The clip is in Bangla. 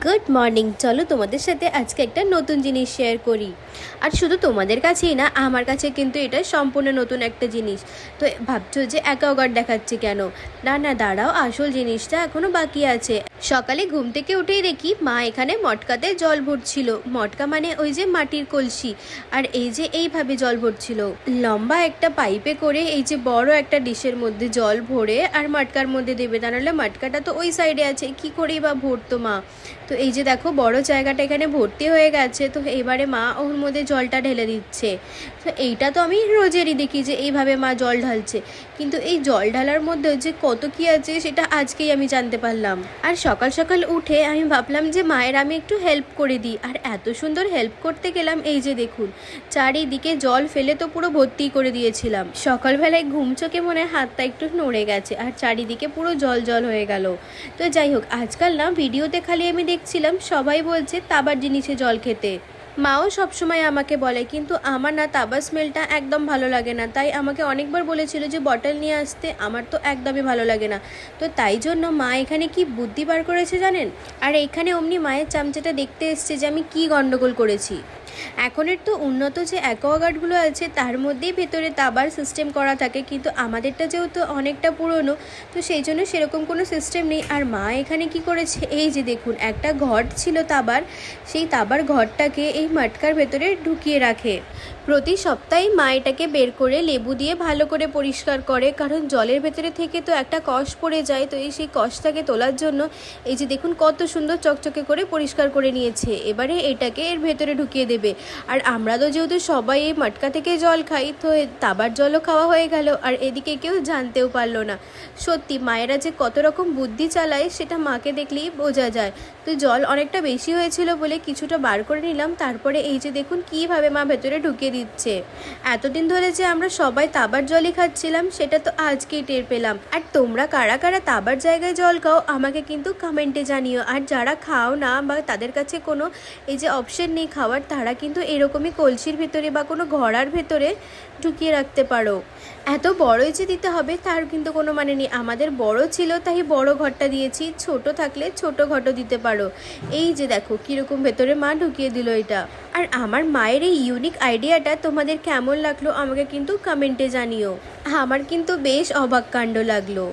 Good morning. চলো তোমাদের সাথে আজকে একটা নতুন জিনিস শেয়ার করি। আর শুধু তোমাদের কাছেই না, আমার কাছে কিন্তু এটা সম্পূর্ণ নতুন একটা জিনিস। তো ভাবছো যে অ্যাকোয়াগার্ড দেখাচ্ছি কেন? না না, দাঁড়াও, আসল জিনিসটা এখনো বাকি আছে। সকালে ঘুম থেকে উঠেই দেখি মা এখানে মটকাতে জল ভরছিল। মটকা মানে ওই যে মাটির কলসি। আর এই যে এইভাবে জল ভরছিল লম্বা একটা পাইপে করে, এই যে বড় একটা ডিশের মধ্যে জল ভরে আর মটকার মধ্যে দেবে। তা নাহলে মটকাটা তো ওই সাইডে আছে, কি করেই বা ভরতো মা। তো এই যে দেখো বড় জায়গাটা এখানে ভর্তি হয়ে গেছে। তো এবারে মা ওর মধ্যে জলটা ঢেলে দিচ্ছে। তো এইটা তো আমি রোজেরই দেখি যে এইভাবে মা জল ঢালছে, কিন্তু এই জল ঢালার মধ্যে যে কত কি আছে সেটা আজকেই আমি জানতে পারলাম। আর সকাল সকাল উঠে আমি ভাবলাম যে মায়ের আমি একটু হেল্প করে দিই। আর এত সুন্দর হেল্প করতে গেলাম, এই যে দেখুন চারিদিকে জল ফেলে তো পুরো ভর্তি করে দিয়েছিলাম। সকালবেলায় ঘুম চোখে মনে হয় হাতটা একটু নড়ে গেছে আর চারিদিকে পুরো জল জল হয়ে গেল। তো যাই হোক, আজকাল না ভিডিওতে খালি আমি দেখছিলাম সবাই বলছে তাবার জিনিসে জল খেতে। মাও সবসময় আমাকে বলে, কিন্তু আমার না তাবার স্মেলটা একদম ভালো লাগে না। তাই আমাকে অনেকবার বলেছিল যে বটল নিয়ে আসতে, আমার তো একদমই ভালো লাগে না। তো তাই জন্য মা এখানে কি বুদ্ধি বার করেছে জানেন? আর এখানে অমনি মায়ের চামচাটা দেখতে এসছে যে আমি কি গন্ডগোল করেছি। এখনের তো উন্নত যে অ্যাকোয়াগার্ডগুলো আছে তার মধ্যেই ভেতরে তাবার সিস্টেম করা থাকে, কিন্তু আমাদেরটা যেহেতু অনেকটা পুরনো, তো সেই জন্য সেরকম কোনো সিস্টেম নেই। আর মা এখানে কি করেছে, এই যে দেখুন একটা ঘট ছিল তাবার, সেই তাবার ঘরটাকে এই মটকার ভেতরে ঢুকিয়ে রাখে। প্রতি সপ্তাহে মা এটাকে বের করে লেবু দিয়ে ভালো করে পরিষ্কার করে, কারণ জলের ভেতরে থেকে তো একটা কষ পড়ে যায়। তো সেই কষটাকে তোলার জন্য এই যে দেখুন কত সুন্দর চকচকে করে পরিষ্কার করে নিয়েছে। এবারে এটাকে এর ভেতরে ঢুকিয়ে দেবে। আর আমরা তো যেহেতু সবাই এই মটকা থেকে জল খাই, তো তাবার জলও খাওয়া হয়ে গেল, আর এদিকে কেউ জানতেও পারলো না। সত্যি মায়েরা যে কত রকম বুদ্ধি চালায় সেটা মাকে দেখলেই বোঝা যায়। তো জল অনেকটা বেশি হয়েছিল বলে কিছুটা বার করে নিলাম। তারপরে এই যে দেখুন কীভাবে মা ভেতরে ঢুকিয়ে দিচ্ছে। এতদিন ধরে যে আমরা সবাই তাবার জলই খাচ্ছিলাম সেটা তো আজকেই টের পেলাম। আর তোমরা কারা কারা তাবার জায়গায় জল খাও আমাকে কিন্তু কমেন্টে জানিও। আর যারা খাও না বা তাদের কাছে কোনো এই যে অপশন নেই খাওয়ার, তারা কিন্তু এরকমই কলসির ভেতরে বা কোনো ঘড়ার ভেতরে ঢুকিয়ে রাখতে পারো। এত বড়ই যে দিতে হবে তার কিন্তু কোনো মানে নেই। আমাদের বড় ছিল তাই বড় ঘরটা দিয়েছি, ছোট থাকলে ছোট ঘরও দিতে পারো। এই যে দেখো কীরকম ভেতরে মা ঢুকিয়ে দিল এটা। আর আমার মায়ের এই ইউনিক আইডিয়াটা তোমাদের কেমন লাগলো আমাকে কিন্তু কমেন্টে জানিও। আমার কিন্তু বেশ অবাক কাণ্ড লাগলো।